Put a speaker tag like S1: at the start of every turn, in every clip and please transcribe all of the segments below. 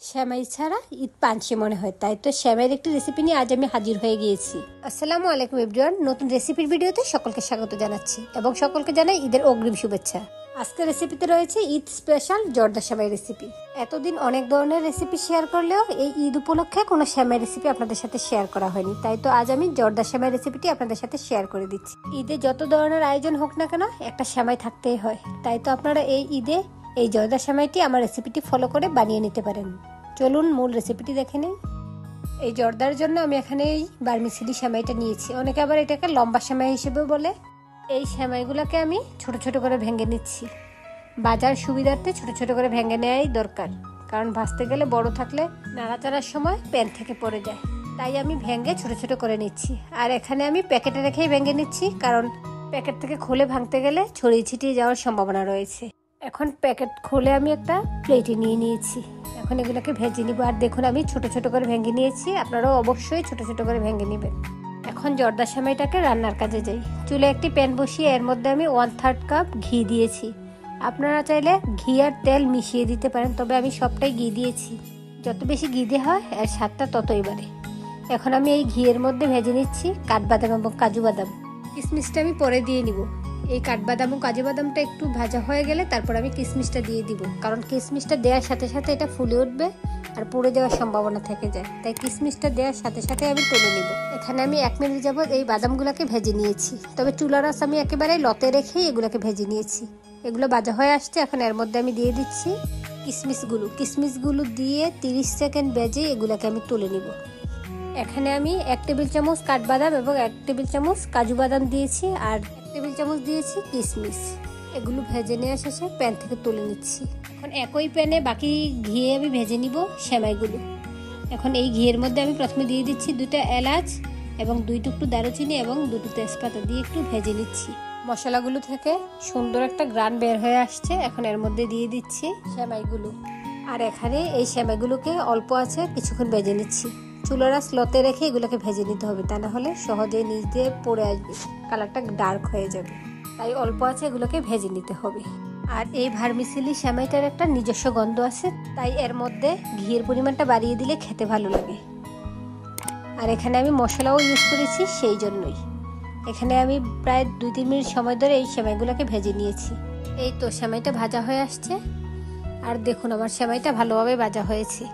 S1: শ্যামাই ছাড়া ঈদ পাঞ্চে মনে হয়, তাই তো শ্যামাইয়ের একটি রেসিপি নিয়ে আজ আমি হাজির হয়ে গিয়েছি। আসসালামু আলাইকুম এভরিওয়ান, নতুন রেসিপির ভিডিওতে সকলকে স্বাগত জানাচ্ছি এবং সকলকে জানাই ঈদের অগ্রিম শুভেচ্ছা। আজকের রেসিপিতে রয়েছে ঈদ স্পেশাল জর্দা শ্যামাই রেসিপি। এতদিন অনেক ধরনের রেসিপি শেয়ার করলেও এই ঈদ উপলক্ষে কোনো শ্যামাই রেসিপি আপনাদের সাথে শেয়ার করা হয়নি, তাই তো আজ আমি জর্দা শ্যামাই রেসিপিটি আপনাদের সাথে শেয়ার করে দিচ্ছি। ঈদে যত ধরনের আয়োজন হোক না কেন একটা শ্যামাই থাকতেই হয়, তাই তো আপনারা এই ঈদে এই জর্দা শ্যামাইটি আমার রেসিপিটি ফলো করে বানিয়ে নিতে পারেন। চলুন মূল রেসিপিটি দেখে নেই। এই জর্দার জন্য আমি এখানে এই বার্মিসিলি শ্যামাইটা নিয়েছি, অনেকে আবার এটাকে লম্বা শ্যামাই হিসেবে বলে। এই শ্যামাইগুলোকে আমি ছোট ছোট করে ভেঙে নিচ্ছি। বাজার সুবিধার্থে ছোট ছোট করে ভেঙে নেওয়াই দরকার, কারণ ভাজতে গেলে বড় থাকলে নাড়াচাড়ার সময় প্যান থেকে পড়ে যায়, তাই আমি ভেঙে ছোট ছোট করে নিচ্ছি। আর এখানে আমি প্যাকেটে রেখেই ভেঙে নিচ্ছি, কারণ প্যাকেট থেকে খুলে ভাঙতে গেলে ছড়িয়ে ছিটিয়ে যাওয়ার সম্ভাবনা রয়েছে। এখন প্যাকেট খুলে আমি একটা প্লেটে নিয়ে নিয়েছি, এখন এগুলোকে ভেজে নিব। আর দেখুন আমি ছোট ছোট করে ভেঙে নিয়েছি, আপনারাও অবশ্যই ছোট ছোট করে ভেঙে নেবেন। এখন জর্দা শ্যামাইটাকে রান্নার কাজে যাই। চুলে একটি প্যান বসিয়ে এর মধ্যে আমি 1/3 কাপ ঘি দিয়েছি। আপনারা চাইলে ঘি আর তেল মিশিয়ে দিতে পারেন, তবে আমি সবটাই ঘি দিয়েছি। যত বেশি ঘি দেওয়া হয় এর স্বাদটা ততই বাড়ে। এখন আমি এই ঘিয়ের মধ্যে ভেজে নিচ্ছি কাঠবাদাম এবং কাজু বাদাম। কিশমিশটা আমি পরে দিয়ে নিব। এই কাঠবাদাম ও কাজু বাদামটা একটু ভাজা হয়ে গেলে তারপর আমি কিশমিশটা দিয়ে দিব, কারণ কিশমিশটা দেওয়ার সাথে সাথে এটা ফুলে উঠবে আর পুড়ে যাওয়ার সম্ভাবনা থেকে যায়, তাই কিশমিশটা দেওয়ার সাথে সাথে আমি তুলে নিব। এখানে আমি 1 মিনিট যাবত এই বাদামগুলোকে ভেজে নিয়েছি, তবে চুলার আঁচ আমি একেবারে লতে রেখেই এগুলোকে ভেজে নিয়েছি। এগুলো ভাজা হয়ে আসছে, এখন এর মধ্যে আমি দিয়ে দিচ্ছি কিশমিশগুলো দিয়ে 30 সেকেন্ড ভেজে এগুলোকে আমি তুলে নিব। এখানে আমি 1 টেবিল চামচ কাঠবাদাম এবং 1 টেবিল চামচ কাজু বাদাম দিয়েছি আর 1 টেবিল চামচ দিয়েছি কিশমিশ। এগুলো ভেজে নেওয়া শেষে প্যান থেকে তুলে নিচ্ছি। এখন একই প্যানে বাকি ঘিয়ে আমি ভেজে নিব শ্যামাইগুলো। এখন এই ঘিয়ের মধ্যে আমি প্রথমে দিয়ে দিচ্ছি 2টা এলাচ এবং 2 টুকরো দারুচিনি এবং 2টো তেজপাতা দিয়ে একটু ভেজে নিচ্ছি। মশলাগুলো থেকে সুন্দর একটা ঘ্রাণ বের হয়ে আসছে, এখন এর মধ্যে দিয়ে দিচ্ছি শ্যামাইগুলো। আর এখানে এই শ্যামাইগুলোকে অল্প আছে কিছুক্ষণ ভেজে নিচ্ছি। চুলার আঁচ লতে রেখে এগুলোকে ভেজে নিতে হবে, তা না হলে সহজেই নিচ দিয়ে পড়ে আসবে, কালারটা ডার্ক হয়ে যাবে। তাই অল্প আছে এগুলোকে ভেজে নিতে হবে। আর এই ভার্মিসিলি শ্যামাইটার একটা নিজস্ব গন্ধ আছে, তাই এর মধ্যে ঘিয়ের পরিমাণটা বাড়িয়ে দিলে খেতে ভালো লাগে। আর এখানে আমি মশলাও ইউজ করেছি, সেই জন্যই এখানে আমি প্রায় 2-3 মিনিট সময় ধরে এই শ্যামাইগুলোকে ভেজে নিয়েছি। এই তো শ্যামাইটা ভাজা হয়ে আসছে, আর দেখুন আমার শ্যামাইটা ভালোভাবে ভাজা হয়েছে।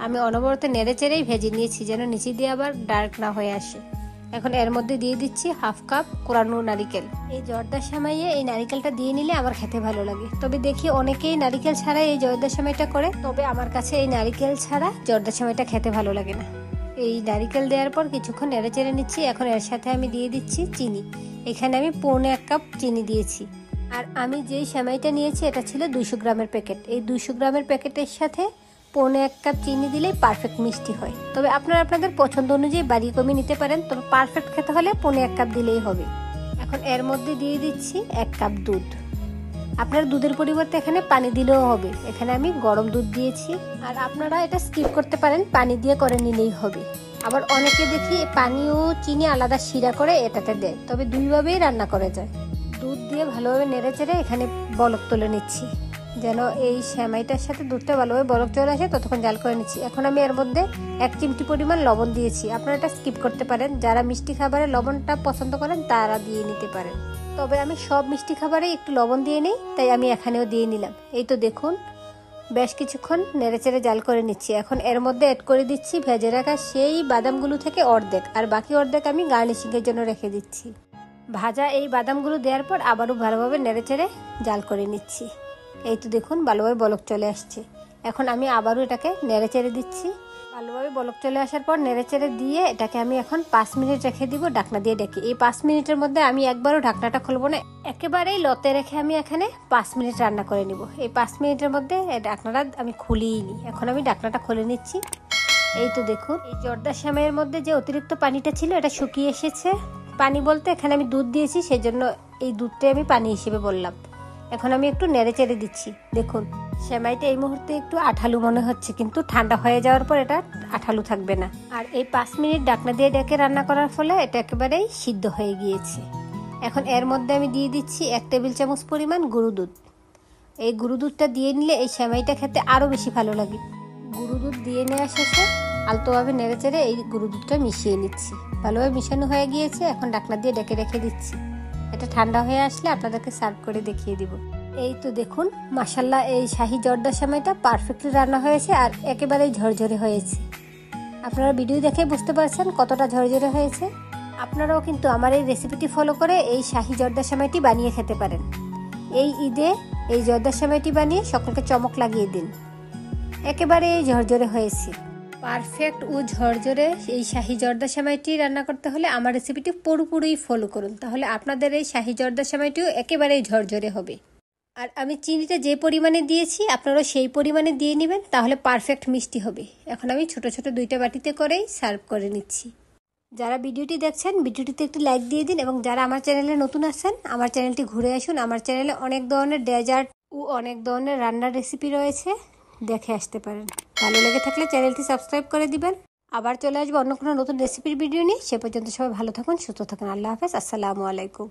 S1: আমি অনবরত নেড়ে চেড়েই ভেজে নিয়েছি যেন নিচে দিয়ে আবার ডার্ক না হয়ে আসে। এখন এর মধ্যে দিয়ে দিচ্ছি 1/2 কাপ কোরানো নারিকেল। এই জর্দা শ্যামাইয়ে এই নারিকেলটা দিয়ে নিলে আমার খেতে ভালো লাগে, তবে দেখি অনেকেই নারিকেল ছাড়া এই জর্দা শ্যামাইটা করে, তবে আমার কাছে এই নারিকেল ছাড়া জর্দা শ্যামাইটা খেতে ভালো লাগে না। এই নারিকেল দেওয়ার পর কিছুক্ষণ নেড়ে চেড়ে নিচ্ছি। এখন এর সাথে আমি দিয়ে দিচ্ছি চিনি। এখানে আমি 1/4 কাপ চিনি দিয়েছি। আর আমি যেই শ্যামাইটা নিয়েছি এটা ছিল 200 গ্রামের প্যাকেট। এই 200 গ্রামের প্যাকেটের সাথে 1/4 কাপ চিনি দিলেই পারফেক্ট মিষ্টি হয়, তবে আপনারা আপনাদের পছন্দ অনুযায়ী বাড়িয়ে কমিয়ে নিতে পারেন, তবে পারফেক্ট খেতে হলে 1/4 কাপ দিলেই হবে। এখন এর মধ্যে দিয়ে দিচ্ছি 1 কাপ দুধ। আপনার দুধের পরিবর্তে এখানে পানি দিলেও হবে, এখানে আমি গরম দুধ দিয়েছি। আর আপনারা এটা স্কিপ করতে পারেন, পানি দিয়ে করে নিলেই হবে। আবার অনেকে দেখি পানি ও চিনি আলাদা শিরা করে এটাতে দেয়, তবে দুইভাবেই রান্না করা যায়। দুধ দিয়ে ভালোভাবে নেড়ে চেড়ে এখানে বলক তুলে নিচ্ছি, যেন এই শ্যামাইটার সাথে দুধটা ভালোভাবে বলক চলে আসে, ততক্ষণ জাল করে নিচ্ছি। এখন আমি এর মধ্যে 1 চিমটি পরিমাণ লবণ দিয়েছি। আপনারা এটা স্কিপ করতে পারেন, যারা মিষ্টি খাবারে লবণটা পছন্দ করেন তারা দিয়ে নিতে পারেন, তবে আমি সব মিষ্টি খাবারে একটু লবণ দিয়ে নিই, তাই আমি এখানেও দিয়ে নিলাম। এই তো দেখুন বেশ কিছুক্ষণ নেড়ে চেড়ে জাল করে নিচ্ছি। এখন এর মধ্যে অ্যাড করে দিচ্ছি ভেজে রাখা সেই বাদামগুলো থেকে অর্ধেক, আর বাকি অর্ধেক আমি গার্নিশিংয়ের জন্য রেখে দিচ্ছি। ভাজা এই বাদামগুলো দেওয়ার পর আবারও ভালোভাবে নেড়ে চেড়ে জাল করে নিচ্ছি। এই তো দেখুন ভালোভাবে বলক চলে আসছে। এখন আমি আবারও এটাকে নেড়ে চেড়ে দিচ্ছি। ভালোভাবে বলক চলে আসার পর নেড়ে চেড়ে দিয়ে এটাকে আমি এখন 5 মিনিট রেখে দিব ঢাকনা দিয়ে ঢেকে। এই 5 মিনিটের মধ্যে আমি একবারও ঢাকনাটা খুলবো না, একেবারেই লতে রেখে আমি এখানে 5 মিনিট রান্না করে নিব। এই 5 মিনিটের মধ্যে ঢাকনাটা আমি খুলিয়ে নিই। এখন আমি ঢাকনাটা খুলে নিচ্ছি। এই তো দেখুন এই জর্দা শ্যামাইয়ের মধ্যে যে অতিরিক্ত পানিটা ছিল এটা শুকিয়ে এসেছে। পানি বলতে এখানে আমি দুধ দিয়েছি, সেজন্য এই দুধটাই আমি পানি হিসেবে বললাম। এখন আমি একটু নেড়ে চেড়ে দিচ্ছি। দেখুন সেমাইটা এই মুহূর্তে একটু আঠালু মনে হচ্ছে, কিন্তু ঠান্ডা হয়ে যাওয়ার পর এটা আঠালু থাকবে না। আর এই 5 মিনিট ঢাকনা দিয়ে ডেকে রান্না করার ফলে এটা একেবারেই সিদ্ধ হয়ে গিয়েছে। এখন এর মধ্যে আমি দিয়ে দিচ্ছি 1 টেবিল চামচ পরিমাণ গুঁড়ো দুধ। এই গুঁড়ো দুধটা দিয়ে নিলে এই সেমাইটা খেতে আরও বেশি ভালো লাগে। গুঁড়ো দুধ দিয়ে নেওয়া শেষে আলতোভাবে নেড়ে চেড়ে এই গুঁড়ো দুধটা মিশিয়ে নিচ্ছি। ভালোভাবে মিশানো হয়ে গিয়েছে, এখন ঢাকনা দিয়ে ঢেকে রেখে দিচ্ছি। এটা ঠান্ডা হয়ে আসলে আপনাদেরকে সার্ভ করে দেখিয়ে দিব। এই তো দেখুন, মাশাল্লাহ এই শাহি জর্দা সেমাইটা পারফেক্টলি রান্না হয়েছে আর একেবারেই ঝরঝরে হয়েছে। আপনারা ভিডিও দেখে বুঝতে পারছেন কতটা ঝরঝরে হয়েছে। আপনারাও কিন্তু আমার এই রেসিপিটি ফলো করে এই শাহি জর্দা সেমাইটি বানিয়ে খেতে পারেন। এই ঈদে এই জর্দা সেমাইটি বানিয়ে সকলকে চমক লাগিয়ে দিন। একেবারে এই ঝরঝরে হয়েছে। পারফেক্ট ও ঝরঝরে এই শাহি জর্দা সেমাইটি রান্না করতে হলে আমার রেসিপিটি পুরোপুরি ফলো করুন, তাহলে আপনাদের এই শাহি জর্দা সেমাইটিও একেবারেই ঝরঝরে হবে। আর আমি চিনিটা যে পরিমাণে দিয়েছি আপনারাও সেই পরিমাণে দিয়ে নেবেন, তাহলে পারফেক্ট মিষ্টি হবে। এখন আমি ছোট ছোট 2টা বাটিতে করেই সার্ভ করে নিচ্ছি। যারা ভিডিওটি দেখছেন ভিডিওটিতে একটি লাইক দিয়ে দিন, এবং যারা আমার চ্যানেলে নতুন আছেন আমার চ্যানেলটি ঘুরে আসুন। আমার চ্যানেলে অনেক ধরনের ডেজার্ট ও অনেক ধরনের রান্নার রেসিপি রয়েছে, দেখে আসতে পারেন। ভালো লেগে থাকলে চ্যানেলটি সাবস্ক্রাইব করে দিবেন। আবার চলে আসবো অন্য কোনো নতুন রেসিপির ভিডিও নিয়ে। সে পর্যন্ত সবাই ভালো থাকুন, সুস্থ থাকুন। আল্লাহ হাফেজ, আসসালামু আলাইকুম।